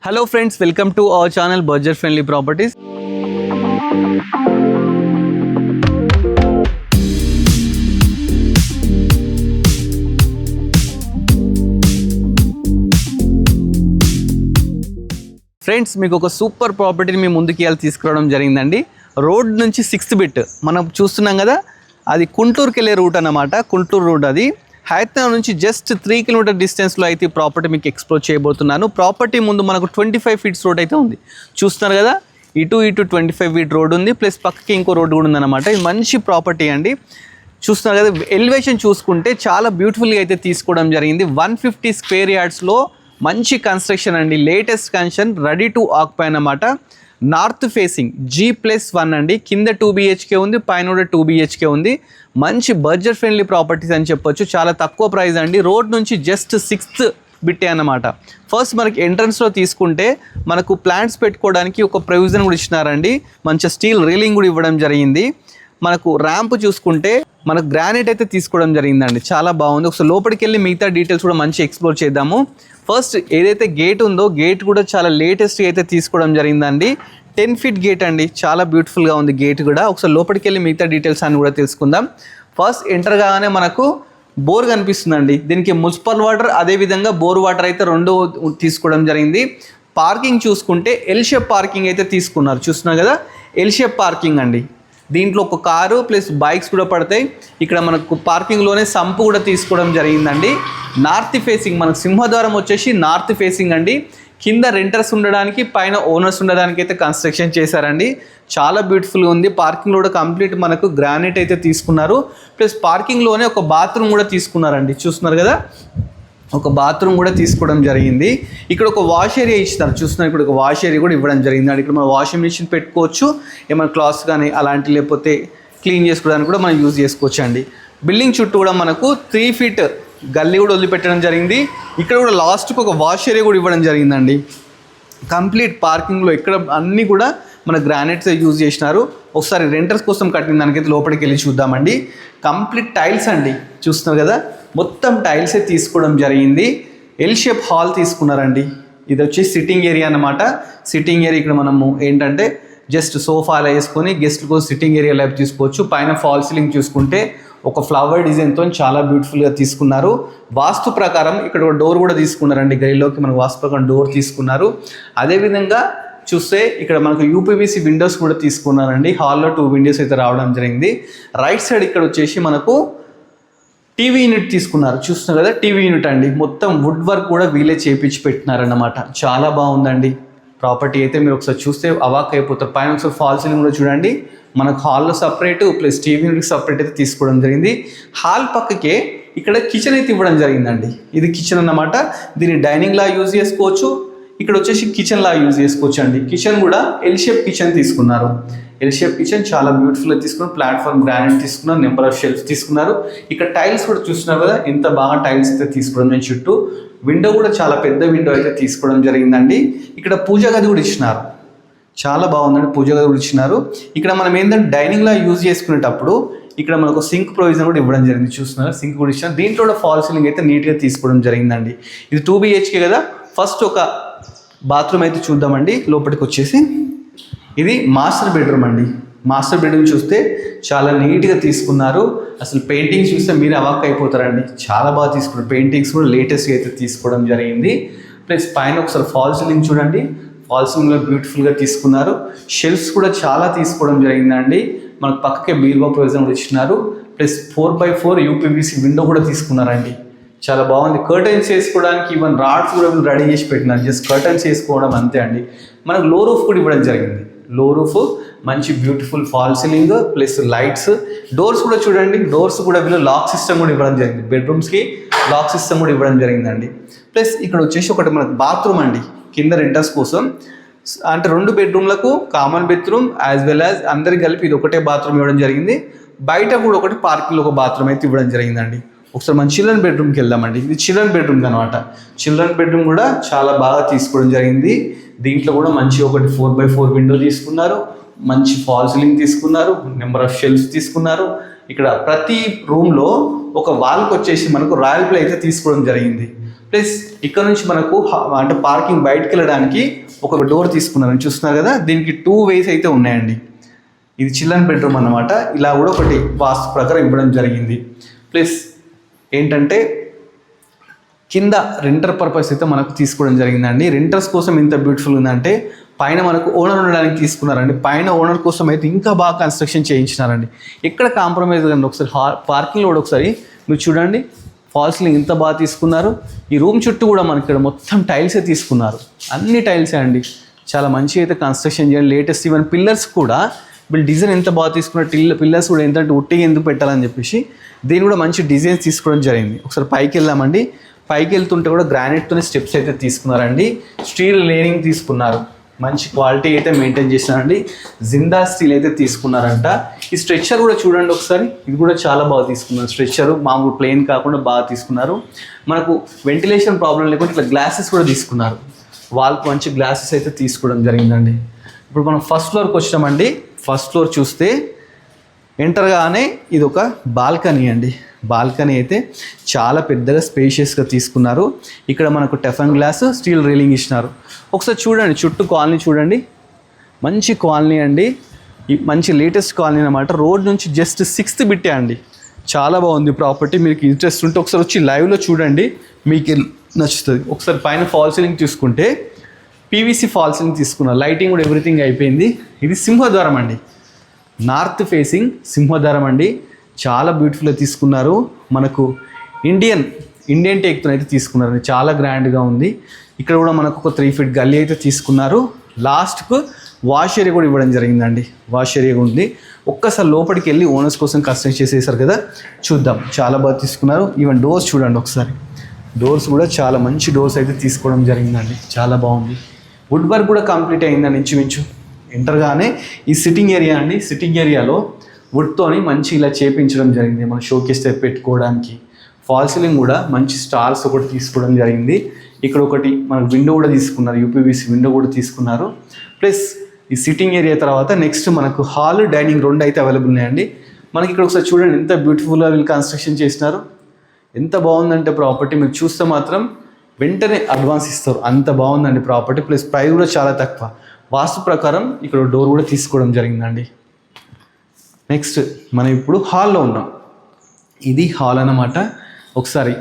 Hello friends, welcome to our channel Budget Friendly Properties. Friends మీకు ఒక super ప్రాపర్టీని మీ ముందుకి తీసుకురావడం జరిగిందండి. రోడ్ నుంచి 6th బిట్ మనం చూస్తున్నాం కదా, అది గుంటూరుకి వెళ్ళే రూట్ అన్నమాట. గుంటూరు రూట్ అది. హైదరాబాద్ నుంచి జస్ట్ 3 కిలోమీటర్ డిస్టెన్స్లో అయితే ప్రాపర్టీ మీకు ఎక్స్ప్లోర్ చేయబోతున్నాను. ప్రాపర్టీ ముందు మనకు 25 ఫీట్స్ రోడ్ అయితే ఉంది, చూస్తున్నారు కదా. ఇటు 25 ఫీట్ రోడ్ ఉంది, ప్లస్ పక్కకి ఇంకో రోడ్ కూడా ఉందన్నమాట. ఇది మంచి ప్రాపర్టీ అండి. చూస్తున్నారు కదా, ఎలివేషన్ చూసుకుంటే చాలా బ్యూటిఫుల్గా అయితే తీసుకోవడం జరిగింది. 150 స్క్వేర్ యార్డ్స్లో మంచి కన్స్ట్రక్షన్ అండి, latest construction, ready to occupy అన్నమాట. నార్త్ ఫేసింగ్ G+1 అండి. కింద 2 BHK ఉంది, పైన కూడా 2 BHK ఉంది. మంచి బడ్జెట్ ఫ్రెండ్లీ ప్రాపర్టీస్ అని చెప్పొచ్చు. చాలా తక్కువ ప్రైస్ అండి. రోడ్ నుంచి జస్ట్ 6th బిట్టే అన్నమాట. ఫస్ట్ మనకి ఎంట్రన్స్లో తీసుకుంటే మనకు ప్లాంట్స్ పెట్టుకోవడానికి ఒక ప్రొవిజన్ కూడా ఇచ్చినారండి. మంచి స్టీల్ రీలింగ్ కూడా ఇవ్వడం జరిగింది. మనకు ర్యాంప్ చూసుకుంటే మనకు గ్రానైట్ అయితే తీసుకోవడం జరిగిందండి, చాలా బాగుంది. ఒకసారి లోపలికి వెళ్ళి మిగతా డీటెయిల్స్ కూడా మంచి ఎక్స్ప్లోర్ చేద్దాము. ఫస్ట్ ఏదైతే గేట్ ఉందో గేట్ కూడా చాలా లేటెస్ట్గా అయితే తీసుకోవడం జరిగిందండి. 10 ఫీట్ గేట్ అండి, చాలా బ్యూటిఫుల్గా ఉంది గేట్ కూడా. ఒకసారి లోపలికి వెళ్ళి మిగతా డీటెయిల్స్ అని కూడా తెలుసుకుందాం. ఫస్ట్ ఎంటర్ కాగానే మనకు బోర్ కనిపిస్తుందండి. దీనికి మున్సిపల్ వాటర్ అదేవిధంగా బోర్ వాటర్ అయితే రెండు తీసుకోవడం జరిగింది. పార్కింగ్ చూసుకుంటే ఎల్ షేప్ పార్కింగ్ అయితే తీసుకున్నారు, చూస్తున్నారు కదా, ఎల్ షేప్ పార్కింగ్ అండి. దీంట్లో ఒక కారు ప్లస్ బైక్స్ కూడా పడతాయి. ఇక్కడ మనకు పార్కింగ్లోనే సంపు కూడా తీసుకోవడం జరిగిందండి. నార్త్ ఫేసింగ్, మనకు సింహద్వారం వచ్చేసి నార్త్ ఫేసింగ్ అండి. కింద రెంటర్స్ ఉండడానికి, పైన ఓనర్స్ ఉండడానికి అయితే కన్స్ట్రక్షన్ చేశారండి. చాలా బ్యూటిఫుల్గా ఉంది. పార్కింగ్లో కూడా కంప్లీట్ మనకు గ్రానైట్ అయితే తీసుకున్నారు. ప్లస్ పార్కింగ్లోనే ఒక బాత్రూమ్ కూడా తీసుకున్నారండి, చూస్తున్నారు కదా, ఒక బాత్రూమ్ కూడా తీసుకోవడం జరిగింది. ఇక్కడ ఒక వాష్ ఏరియా ఇచ్చినారు, చూస్తున్నారు. ఇక్కడ ఒక వాష్ ఏరియా కూడా ఇవ్వడం జరిగింది. ఇక్కడ మనం వాషింగ్ మిషన్ పెట్టుకోవచ్చు, ఏమైనా క్లాత్స్ కానీ అలాంటి లేకపోతే క్లీన్ చేసుకోవడానికి కూడా మనం యూజ్ చేసుకోవచ్చు అండి. బిల్డింగ్ చుట్టూ కూడా మనకు 3 ఫీట్ గల్లీ కూడా వదిలిపెట్టడం జరిగింది. ఇక్కడ కూడా లాస్ట్కి ఒక వాష్ ఏరియా కూడా ఇవ్వడం జరిగిందండి. కంప్లీట్ పార్కింగ్లో ఇక్కడ అన్నీ కూడా మన గ్రానైట్స్ యూజ్ చేసినారు. ఒకసారి రెంటర్స్ కోసం కట్టిన దానికైతే లోపలికి వెళ్ళి చూద్దామండి. కంప్లీట్ టైల్స్ అండి, చూస్తున్నారు కదా, మొత్తం టైల్సే తీసుకోవడం జరిగింది. ఎల్ షేప్ హాల్ తీసుకున్నారండి. ఇది వచ్చి సిట్టింగ్ ఏరియా అన్నమాట. సిట్టింగ్ ఏరియా ఇక్కడ మనము ఏంటంటే జస్ట్ సోఫాలు వేసుకొని గెస్ట్లు కోసం సిట్టింగ్ ఏరియా లైఫ్ తీసుకోవచ్చు. పైన ఫాల్ సీలింగ్ చూసుకుంటే ఒక ఫ్లవర్ డిజైన్తో చాలా బ్యూటిఫుల్గా తీసుకున్నారు. వాస్తు ప్రకారం ఇక్కడ ఒక డోర్ కూడా తీసుకున్నారండి. గదిలోకి మనకు వాస్తు ప్రకారం డోర్ తీసుకున్నారు. అదేవిధంగా చూస్తే ఇక్కడ మనకు UPVC విండోస్ కూడా తీసుకున్నారండి. హాల్లో 2 విండోస్ అయితే రావడం జరిగింది. రైట్ సైడ్ ఇక్కడ వచ్చేసి మనకు టీవీ యూనిట్ తీసుకున్నారు, చూస్తున్నారు కదా, టీవీ యూనిట్ అండి. మొత్తం వుడ్ వర్క్ కూడా వీలే చేపించి పెట్టినారన్నమాట. చాలా బాగుందండి ప్రాపర్టీ అయితే. మీరు ఒకసారి చూస్తే అవాక్ అయిపోతారు. పైన ఒకసారి ఫాల్ సీలింగ్ కూడా చూడండి. మనకు హాల్లో సపరేట్ ప్లస్ టీవీ యూనిట్కి సపరేట్ అయితే తీసుకోవడం జరిగింది. హాల్ పక్కకే ఇక్కడ కిచెన్ అయితే ఇవ్వడం జరిగిందండి. ఇది కిచెన్ అన్నమాట. దీన్ని డైనింగ్ లా యూజ్ చేసుకోవచ్చు. ఇక్కడ వచ్చేసి కిచెన్ లా యూజ్ చేసుకోవచ్చు అండి. కిచెన్ కూడా ఎల్ షేప్ కిచెన్ తీసుకున్నారు. ఎల్ షేప్ కిచెన్ చాలా బ్యూటిఫుల్గా తీసుకున్నారు. ప్లాట్ఫామ్ గ్రానైట్ తీసుకున్నారు. నెంబర్ ఆఫ్ షెల్ఫ్స్ తీసుకున్నారు. ఇక్కడ టైల్స్ కూడా చూస్తున్నారు కదా, ఎంత బాగా టైల్స్ అయితే తీసుకోవడం జరిగింది. చుట్టూ విండో కూడా చాలా పెద్ద విండో అయితే తీసుకోవడం జరిగిందండి. ఇక్కడ పూజ గది కూడా ఇచ్చినారు, చాలా బాగుందండి. పూజ గది కూడా ఇచ్చినారు. ఇక్కడ మనం ఏంటంటే డైనింగ్ లా యూజ్ చేసుకునేటప్పుడు ఇక్కడ మనకు సింక్ ప్రొవిజన్ కూడా ఇవ్వడం జరిగింది, చూస్తున్నారు. సింక్ కూడా ఇచ్చినారు. దీంట్లో కూడా ఫాల్ సీలింగ్ అయితే నీట్గా తీసుకోవడం జరిగిందండి. ఇది 2 BHK కదా. ఫస్ట్ ఒక బాత్రూమ్ అయితే చూద్దామండి. లోపలికి వచ్చేసి ఇది మాస్టర్ బెడ్రూమ్ అండి. మాస్టర్ బెడ్రూమ్ చూస్తే చాలా నీట్గా తీసుకున్నారు. అసలు పెయింటింగ్స్ చూస్తే మీరు అవాక్ అయిపోతారండి, చాలా బాగా తీసుకున్నారు. పెయింటింగ్స్ కూడా లేటెస్ట్గా అయితే తీసుకోవడం జరిగింది. ప్లస్ పైన ఒకసారి ఫాల్ సీలింగ్ చూడండి, ఫాల్ సీలింగ్లో బ్యూటిఫుల్గా తీసుకున్నారు. షెల్ఫ్స్ కూడా చాలా తీసుకోవడం జరిగిందండి. మనకు పక్కకే బీరువా ప్రొవిజన్ కూడా ఇచ్చినారు. ప్లస్ 4x4 UPVC విండో కూడా తీసుకున్నారండి, చాలా బాగుంది. కర్టన్స్ వేసుకోవడానికి ఈవెన్ రాడ్స్ కూడా రెడీ చేసి పెట్టినారు. జస్ట్ కర్టన్స్ వేసుకోవడం అంతే అండి. మనకు లో రూఫ్ కూడా ఇవ్వడం జరిగింది. లో రూఫ్, మంచి beautiful fall ceiling plus lights. Doors కూడా చూడండి, డోర్స్ కూడా వీళ్ళు లాక్ సిస్టమ్ కూడా ఇవ్వడం జరిగింది. బెడ్రూమ్స్కి లాక్ సిస్టమ్ కూడా ఇవ్వడం జరిగిందండి. ప్లస్ ఇక్కడ వచ్చేసి ఒకటి మనకు బాత్రూమ్ అండి, కింద రెంటర్స్ కోసం. అంటే 2 బెడ్రూమ్లకు common bedroom as well as అందరికి కలిపి ఇది ఒకటే బాత్రూమ్ ఇవ్వడం జరిగింది. బయట కూడా ఒకటి పార్కింగ్లో ఒక బాత్రూమ్ అయితే ఇవ్వడం జరిగిందండి. ఒకసారి మన చిల్డ్రన్ బెడ్రూమ్కి వెళ్దామండి. ఇది చిల్డ్రన్ బెడ్రూమ్ అనమాట. చిల్డ్రన్ బెడ్రూమ్ కూడా చాలా బాగా తీసుకోవడం జరిగింది. దీంట్లో కూడా మంచి ఒకటి 4x4 విండో తీసుకున్నారు. మంచి ఫాల్ సీలింగ్ తీసుకున్నారు. నెంబర్ ఆఫ్ షెల్ఫ్స్ తీసుకున్నారు. ఇక్కడ ప్రతి రూమ్లో ఒక వాల్కి వచ్చేసి మనకు రాయల్ ప్లే అయితే తీసుకోవడం జరిగింది. ప్లస్ ఇక్కడ నుంచి మనకు అంటే పార్కింగ్ బయటకు వెళ్ళడానికి ఒక డోర్ తీసుకున్నారని చూస్తున్నారు కదా, దీనికి 2 ways అయితే ఉన్నాయండి. ఇది చిల్డ్రన్ బెడ్రూమ్ అన్నమాట. ఇలా కూడా ఒకటి వాస్తు ప్రకారం ఇవ్వడం జరిగింది. ప్లస్ ఏంటంటే కింద రెంటర్ పర్పస్ అయితే మనకు తీసుకోవడం జరిగిందండి. రెంటర్స్ కోసం ఇంత బ్యూటిఫుల్ ఉందంటే పైన మనకు ఓనర్ ఉండడానికి తీసుకున్నారండి. పైన ఓనర్ కోసం అయితే ఇంకా బాగా కన్స్ట్రక్షన్ చేయించినారండి. ఎక్కడ కాంప్రమైజ్ కండి. ఒకసారి పార్కింగ్లో కూడా ఒకసారి మీరు చూడండి, ఫాల్ సీలింగ్ ఇంత బాగా తీసుకున్నారు. ఈ రూమ్ చుట్టూ కూడా మనకి ఇక్కడ మొత్తం టైల్సే తీసుకున్నారు. అన్ని టైల్సే అండి. చాలా మంచి అయితే కన్స్ట్రక్షన్ చేయండి. లేటెస్ట్ ఈవెన్ పిల్లర్స్ కూడా వీళ్ళు డిజైన్ ఎంత బాగా తీసుకున్నారు. పిల్లర్స్ కూడా ఏంటంటే ఉట్టిగా ఎందుకు పెట్టాలని చెప్పేసి దీన్ని కూడా మంచి డిజైన్స్ తీసుకోవడం జరిగింది. ఒకసారి పైకి వెళ్దామండి. పైకి వెళ్తుంటే కూడా గ్రానైట్తోనే స్టెప్స్ అయితే తీసుకున్నారండి. స్టీల్ లేనింగ్ తీసుకున్నారు. మంచి క్వాలిటీ అయితే మెయింటైన్ చేసినారండి. జిందా స్టీల్ అయితే తీసుకున్నారంట. ఈ స్ట్రెచ్చర్ కూడా చూడండి ఒకసారి, ఇది కూడా చాలా బాగా తీసుకున్నారు. స్ట్రెచ్చర్ మామూలు ప్లెయిన్ కాకుండా బాగా తీసుకున్నారు. మనకు వెంటిలేషన్ ప్రాబ్లం లేకుండా ఇట్లా గ్లాసెస్ కూడా తీసుకున్నారు. వాళ్ళకి మంచి గ్లాసెస్ అయితే తీసుకోవడం జరిగిందండి. ఇప్పుడు మనం ఫస్ట్ ఫ్లోర్కి వచ్చామండి. ఫస్ట్ ఫ్లోర్ చూస్తే ఎంటర్గానే ఇది ఒక బాల్కనీ అండి. బాల్కనీ అయితే చాలా పెద్దగా స్పేషియస్గా తీసుకున్నారు. ఇక్కడ మనకు టెఫన్ గ్లాస్ స్టీల్ రైలింగ్ ఇచ్చినారు. ఒకసారి చూడండి చుట్టూ కాలనీ చూడండి, మంచి కాలనీ అండి. మంచి లేటెస్ట్ కాలనీ అన్నమాట. రోడ్ నుంచి జస్ట్ 6th బిట్టే అండి. చాలా బాగుంది ప్రాపర్టీ. మీకు ఇంట్రెస్ట్ ఉంటే ఒకసారి వచ్చి లైవ్లో చూడండి, మీకు నచ్చుతుంది. ఒకసారి పైన ఫాల్ సీలింగ్ చూసుకుంటే పీవీసీ ఫాల్ సీలింగ్ తీసుకున్నారు. లైటింగ్ కూడా ఎవ్రీథింగ్ అయిపోయింది. ఇది సింహద్వారం అండి, నార్త్ ఫేసింగ్ సింహద్వారం అండి. చాలా బ్యూటిఫుల్గా తీసుకున్నారు. మనకు ఇండియన్ టేక్తో అయితే తీసుకున్నారు. చాలా గ్రాండ్గా ఉంది. ఇక్కడ కూడా మనకు ఒక 3 feet గల్లీ అయితే తీసుకున్నారు. లాస్ట్కు వాష్ ఏరియా కూడా ఇవ్వడం జరిగిందండి. వాష్ ఏరియా ఉంది. ఒక్కసారి లోపలికి వెళ్ళి ఓనర్స్ కోసం కస్టమైజ్ చేసేసారు కదా, చూద్దాం. చాలా బాగా తీసుకున్నారు. ఈవెన్ డోర్స్ చూడండి ఒకసారి. డోర్స్ కూడా చాలా మంచి డోర్స్ అయితే తీసుకోవడం జరిగిందండి. చాలా బాగుంది. వుడ్ వర్క్ కూడా కంప్లీట్ అయిందండి ఇంచుమించు. ఎంటర్గానే ఈ సిట్టింగ్ ఏరియా అండి. సిట్టింగ్ ఏరియాలో వుడ్తోని మంచి ఇలా చేపించడం జరిగింది. మన షోకేస్ టైప్ పెట్టుకోవడానికి. ఫాల్ సీలింగ్ కూడా మంచి స్టార్స్ ఒకటి తీసుకోవడం జరిగింది. ఇక్కడ ఒకటి మనకు విండో కూడా తీసుకున్నారు. యూపీవీసీ విండో కూడా తీసుకున్నారు. ప్లస్ ఈ సిట్టింగ్ ఏరియా తర్వాత నెక్స్ట్ మనకు హాల్, డైనింగ్ 2 అయితే అవైలబుల్ ఉన్నాయండి. మనకి ఇక్కడ ఒకసారి చూడండి ఎంత బ్యూటిఫుల్గా వీళ్ళు కన్స్ట్రక్షన్ చేసినారు. ఎంత బాగుందంటే ప్రాపర్టీ మీరు చూస్తే మాత్రం వెంటనే అడ్వాన్స్ ఇస్తారు. అంత బాగుందండి ప్రాపర్టీ. ప్లస్ ప్రైస్ కూడా చాలా తక్కువ. వాస్తు ప్రకారం ఇక్కడ డోర్ కూడా తీసుకోవడం జరిగిందండి. నెక్స్ట్ మనం ఇప్పుడు హాల్లో ఉన్నాం. ఇది హాల్ అన్నమాట. ఒకసారి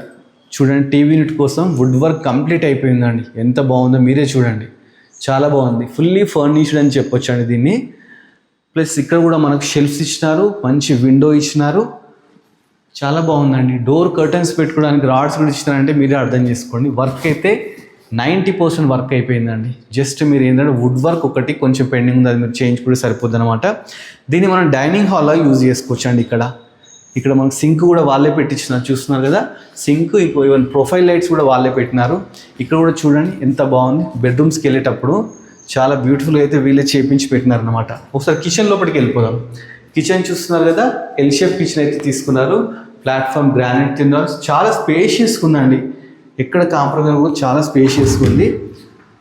చూడండి, టీవీ యూనిట్ కోసం వుడ్ వర్క్ కంప్లీట్ అయిపోయిందండి. ఎంత బాగుందో మీరే చూడండి. చాలా బాగుంది. ఫుల్లీ ఫర్నిష్డ్ అని చెప్పొచ్చు అండి దీన్ని. ప్లస్ ఇక్కడ కూడా మనకు షెల్ఫ్స్ ఇచ్చినారు. మంచి విండో ఇచ్చినారు. చాలా బాగుందండి. డోర్ కర్టన్స్ పెట్టుకోవడానికి రాడ్స్ కూడా ఇచ్చినారంటే మీరే అర్థం చేసుకోండి. వర్క్ అయితే 90% వర్క్ అయిపోయిందండి. జస్ట్ మీరు ఏంటంటే వుడ్ వర్క్ ఒకటి కొంచెం పెండింగ్ ఉంది, అది మీరు చేయించుకుంటే సరిపోద్ది అనమాట. దీన్ని మనం డైనింగ్ హాల్లో యూజ్ చేసుకోవచ్చు అండి. ఇక్కడ మనకు సింక్ కూడా వాళ్ళే పెట్టించినారు. చూస్తున్నారు కదా సింక్. ఇంకో ఈవెన్ ప్రొఫైల్ లైట్స్ కూడా వాళ్ళే పెట్టినారు. ఇక్కడ కూడా చూడండి ఎంత బాగుంది. బెడ్రూమ్స్కి వెళ్ళేటప్పుడు చాలా బ్యూటిఫుల్గా అయితే వీళ్ళే చేపించి పెట్టినారు అనమాట. ఒకసారి కిచెన్ లోపలికి వెళ్ళిపోదాం. కిచెన్ చూస్తున్నారు కదా, ఎల్ షేప్ కిచెన్ అయితే తీసుకున్నారు. ప్లాట్ఫామ్ గ్రానైట్ తిన్నారు. చాలా స్పేషియస్గా ఉందండి. ఎక్కడ కాంప్రమైజ్ కూడా చాలా స్పేషియస్గా ఉంది.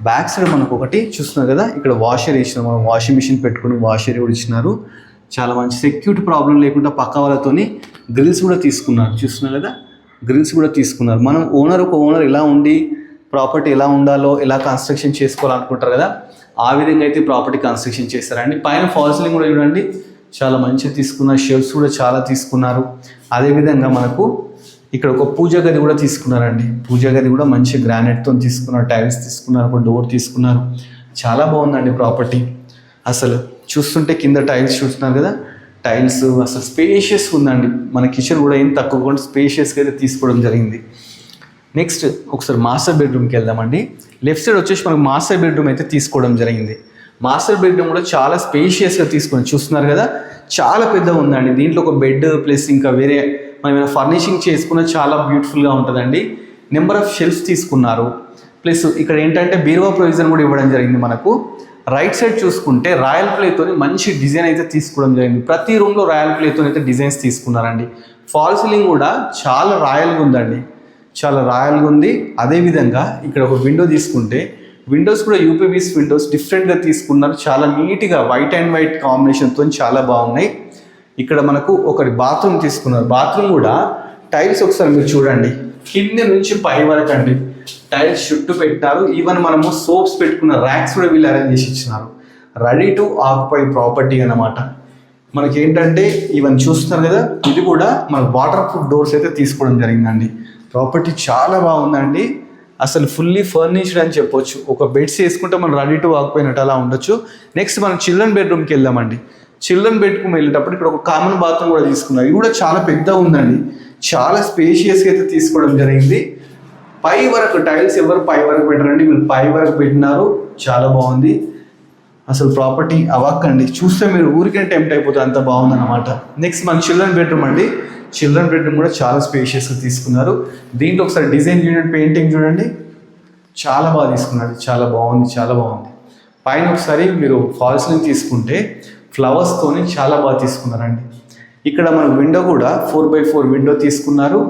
బ్యాక్ సైడ్ మనకు ఒకటి చూస్తున్నారు కదా, ఇక్కడ వాషర్ ఇచ్చినారు. మనం వాషింగ్ మిషన్ పెట్టుకుని వాషర్ కూడా ఇచ్చినారు. చాలా మంచి సెక్యూరిటీ ప్రాబ్లం లేకుండా పక్క వాళ్ళతోని గ్రిల్స్ కూడా తీసుకున్నారు. చూస్తున్నారు కదా, గ్రిల్స్ కూడా తీసుకున్నారు. మనం ఒక ఓనర్ ఎలా ఉండి ప్రాపర్టీ ఎలా ఉండాలో, ఎలా కన్స్ట్రక్షన్ చేసుకోవాలనుకుంటారు కదా, ఆ విధంగా అయితే ప్రాపర్టీ కన్స్ట్రక్షన్ చేస్తారండి. పైన ఫాల్ సీలింగ్ కూడా చూడండి చాలా మంచిగా తీసుకున్నారు. షెల్ఫ్స్ కూడా చాలా తీసుకున్నారు. అదేవిధంగా మనకు ఇక్కడ ఒక పూజ గది కూడా తీసుకున్నారండి. పూజ గది కూడా మంచి గ్రానైట్తో తీసుకున్నారు. టైల్స్ తీసుకున్నారు. ఒక డోర్ తీసుకున్నారు. చాలా బాగుందండి ప్రాపర్టీ. అసలు చూస్తుంటే కింద టైల్స్ చూస్తున్నారు కదా, టైల్స్ అసలు స్పేషియస్గా ఉందండి. మన కిచెన్ కూడా ఏం తక్కువ కూడా స్పేషియస్గా అయితే తీసుకోవడం జరిగింది. నెక్స్ట్ ఒకసారి మాస్టర్ బెడ్రూమ్కి వెళ్దామండి. లెఫ్ట్ సైడ్ వచ్చేసి మనకు మాస్టర్ బెడ్రూమ్ అయితే తీసుకోవడం జరిగింది. మాస్టర్ బెడ్రూమ్ కూడా చాలా స్పేషియస్గా తీసుకుని చూస్తున్నారు కదా, చాలా పెద్దగా ఉందండి. దీంట్లో ఒక బెడ్ ప్లస్ ఇంకా వేరే మనం ఏమైనా ఫర్నిషింగ్ చేసుకున్న చాలా బ్యూటిఫుల్గా ఉంటుందండి. నెంబర్ ఆఫ్ షెల్ఫ్స్ తీసుకున్నారు. ప్లస్ ఇక్కడ ఏంటంటే బీరువా ప్రొవిజన్ కూడా ఇవ్వడం జరిగింది. మనకు రైట్ సైడ్ చూసుకుంటే రాయల్ ప్లేతో మంచి డిజైన్ అయితే తీసుకోవడం జరిగింది. ప్రతి రూమ్లో రాయల్ ప్లేతో అయితే డిజైన్స్ తీసుకున్నారండి. ఫాల్ సీలింగ్ కూడా చాలా రాయల్గా ఉందండి. చాలా రాయల్గా ఉంది. అదేవిధంగా ఇక్కడ ఒక విండో తీసుకుంటే విండోస్ కూడా యూపీవీసీ విండోస్ డిఫరెంట్గా తీసుకున్నారు. చాలా నీట్గా వైట్ అండ్ వైట్ కాంబినేషన్తో చాలా బాగున్నాయి. ఇక్కడ మనకు ఒకటి బాత్రూమ్ తీసుకున్నారు. బాత్రూమ్ కూడా టైల్స్ ఒకసారి మీరు చూడండి, కింద నుంచి పై వరకు అండి. టైల్స్ చుట్టూ పెట్టారు. ఈవెన్ మనము సోప్స్ పెట్టుకున్న ర్యాక్స్ కూడా వీళ్ళు అరేంజ్ చేసి ఇచ్చినారు. రెడీ టు ఆక్యుపై ప్రాపర్టీ అన్నమాట. మనకి ఏంటంటే ఈవెన్ చూస్తున్నారు కదా, ఇది కూడా మన వాటర్ ప్రూఫ్ డోర్స్ అయితే తీసుకోవడం జరిగిందండి. ప్రాపర్టీ చాలా బాగుందండి, అసలు ఫుల్లీ ఫర్నిష్డ్ అని చెప్పొచ్చు. ఒక బెడ్స్ వేసుకుంటే మనం రెడీ టు ఆక్యుపైనట్టు అలా ఉండొచ్చు. నెక్స్ట్ మనం చిల్డ్రన్ బెడ్రూమ్కి వెళ్దామండి. చిల్డ్రన్ బెడ్రూమ్ వెళ్ళేటప్పుడు ఇక్కడ ఒక కామన్ బాత్రూమ్ కూడా తీసుకున్నారు. ఇది కూడా చాలా పెద్దగా ఉందండి, చాలా స్పేషియస్గా అయితే తీసుకోవడం జరిగింది. పై వరకు టైల్స్ ఎవరు పై వరకు పెట్టారండి, మీరు పై వరకు పెట్టినారు, చాలా బాగుంది. అసలు ప్రాపర్టీ అవాక్కండి, చూస్తే మీరు ఊరికే టెంప్ట్ అయిపోతుంది, అంత బాగుందన్నమాట. నెక్స్ట్ మన చిల్డ్రన్ బెడ్రూమ్ అండి. చిల్డ్రన్ బెడ్రూమ్ కూడా చాలా స్పేషియస్గా తీసుకున్నారు. దీంట్లో ఒకసారి డిజైన్ చూడండి, పెయింటింగ్ చూడండి, చాలా బాగా తీసుకున్నారు, చాలా బాగుంది, చాలా బాగుంది. పైన ఒకసారి మీరు ఫాల్ సీలింగ్ తీసుకుంటే ఫ్లవర్స్తోని చాలా బాగా తీసుకున్నారండి. ఇక్కడ మన విండో కూడా 4x4 విండో తీసుకున్నారు.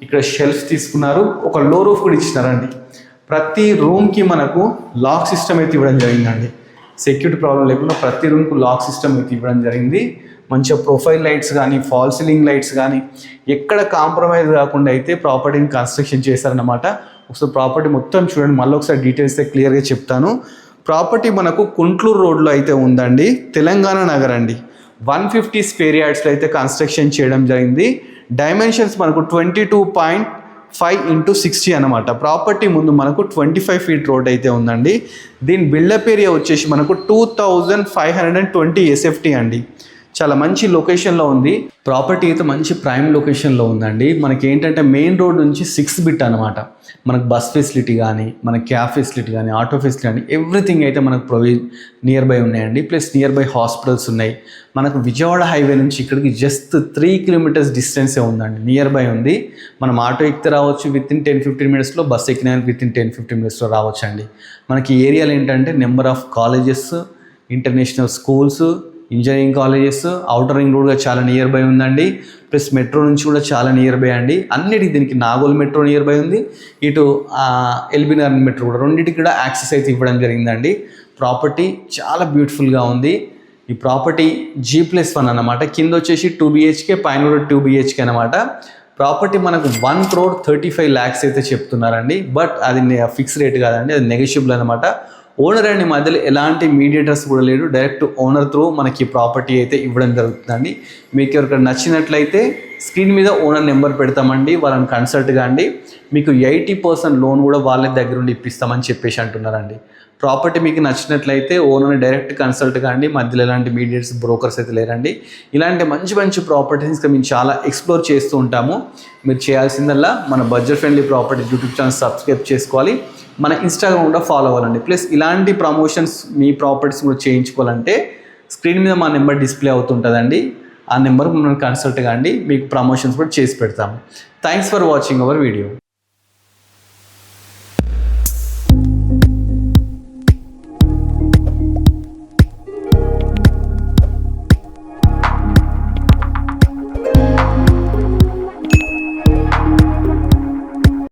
ఇక్కడ షెల్ఫ్ తీసుకున్నారు, ఒక లో రూఫ్ కూడా ఇచ్చినారండి. ప్రతి రూమ్కి మనకు లాక్ సిస్టమ్ అయితే ఇవ్వడం జరిగిందండి. సెక్యూరిటీ ప్రాబ్లం లేకుండా ప్రతి రూమ్కు లాక్ సిస్టమ్ అయితే ఇవ్వడం జరిగింది. మంచిగా ప్రొఫైల్ లైట్స్ కానీ ఫాల్ సీలింగ్ లైట్స్ కానీ ఎక్కడ కాంప్రమైజ్ కాకుండా అయితే ప్రాపర్టీని కన్స్ట్రక్షన్ చేశారన్నమాట. ఒకసారి ప్రాపర్టీ మొత్తం చూడండి, మళ్ళీ ఒకసారి డీటెయిల్స్ అయితే క్లియర్గా చెప్తాను. ప్రాపర్టీ మనకు కుంట్లూరు రోడ్లో అయితే ఉందండి, తెలంగాణ నగర్ అండి. 150 స్క్వేర్ యార్డ్స్లో అయితే కన్స్ట్రక్షన్ చేయడం జరిగింది. డైమెన్షన్స్ మనకు 22.5 x 60 అనమాట. ప్రాపర్టీ ముందు మనకు 25 ఫీట్ రోడ్ అయితే ఉందండి. దీని బిల్డప్ ఏరియా వచ్చేసి మనకు 2520 SFT అండి. చాలా మంచి లొకేషన్లో ఉంది. ప్రాపర్టీ అయితే మంచి ప్రైమ్ లొకేషన్లో ఉందండి. మనకి ఏంటంటే మెయిన్ రోడ్ నుంచి 6 బిట్ అనమాట. మనకు బస్ ఫెసిలిటీ కానీ, మన క్యాబ్ ఫెసిలిటీ కానీ, ఆటో ఫెసిలిటీ కానీ ఎవ్రీథింగ్ అయితే మనకు నియర్ బై ఉన్నాయండి. ప్లస్ నియర్ బై హాస్పిటల్స్ ఉన్నాయి. మనకు విజయవాడ హైవే నుంచి ఇక్కడికి జస్ట్ 3 కిలోమీటర్స్ డిస్టెన్సే ఉందండి, నియర్ బై ఉంది. మనం ఆటో ఎక్కితే రావచ్చు వితిన్ 10-15 మినిట్స్లో, బస్ ఎక్కిన వితిన్ 10-15 మినిట్స్లో రావచ్చు అండి. మనకి ఏరియాలో ఏంటంటే number of colleges, international schools, engineering colleges, outer ring రోడ్గా చాలా నియర్ బై ఉందండి. ప్లస్ మెట్రో నుంచి కూడా చాలా నియర్ బై అండి. అన్నిటికీ దీనికి నాగోల్ మెట్రో నియర్ బై ఉంది, ఇటు ఎల్బీనగర్ మెట్రో కూడా, రెండింటికి కూడా యాక్సెస్ అయితే ఇవ్వడం జరిగిందండి. ప్రాపర్టీ చాలా బ్యూటిఫుల్గా ఉంది. ఈ ప్రాపర్టీ G+1 అన్నమాట. కింద వచ్చేసి 2 BHK, పైన కూడా 2 BHK అనమాట. ప్రాపర్టీ మనకు 1,35 lakhs అయితే చెప్తున్నారండి. బట్ అది ఫిక్స్ రేట్ కాదండి, అది నెగోషియబుల్ అనమాట. ఓనర్ అండ్ మధ్యలో ఎలాంటి మీడియేటర్స్ కూడా లేడు, డైరెక్ట్ ఓనర్ త్రూ మనకి ప్రాపర్టీ అయితే ఇవ్వడం జరుగుతుందండి. మీకు ఎవరికైనా నచ్చినట్లయితే స్క్రీన్ మీద ఓనర్ నెంబర్ పెడతామండి, వాళ్ళని కన్సల్ట్ కాండి. మీకు 80% లోన్ కూడా వాళ్ళ దగ్గర నుండి ఇప్పిస్తామని చెప్పేసి అంటున్నారండి. ప్రాపర్టీ మీకు నచ్చినట్లయితే ఓనర్ని డైరెక్ట్ కన్సల్ట్ కాండి, మధ్యలో ఎలాంటి మీడియేటర్స్, బ్రోకర్స్ అయితే లేరండి. ఇలాంటి మంచి మంచి ప్రాపర్టీస్ మేము చాలా ఎక్స్ప్లోర్ చేస్తూ ఉంటాము. మీరు చేయాల్సిందల్లా మన budget friendly property YouTube channel subscribe చేసుకోవాలి, మన ఇన్స్టాగ్రామ్ కూడా ఫాలో అవ్వాలండి. ప్లస్ ఇలాంటి ప్రమోషన్స్ మీ ప్రాపర్టీస్ కూడా చేయించుకోవాలంటే స్క్రీన్ మీద మా నెంబర్ డిస్ప్లే అవుతుంటుందండి, ఆ నెంబర్కి మనం కన్సల్ట్ కాండి, మీకు ప్రమోషన్స్ కూడా చేసి పెడతాము. Thanks for watching our video.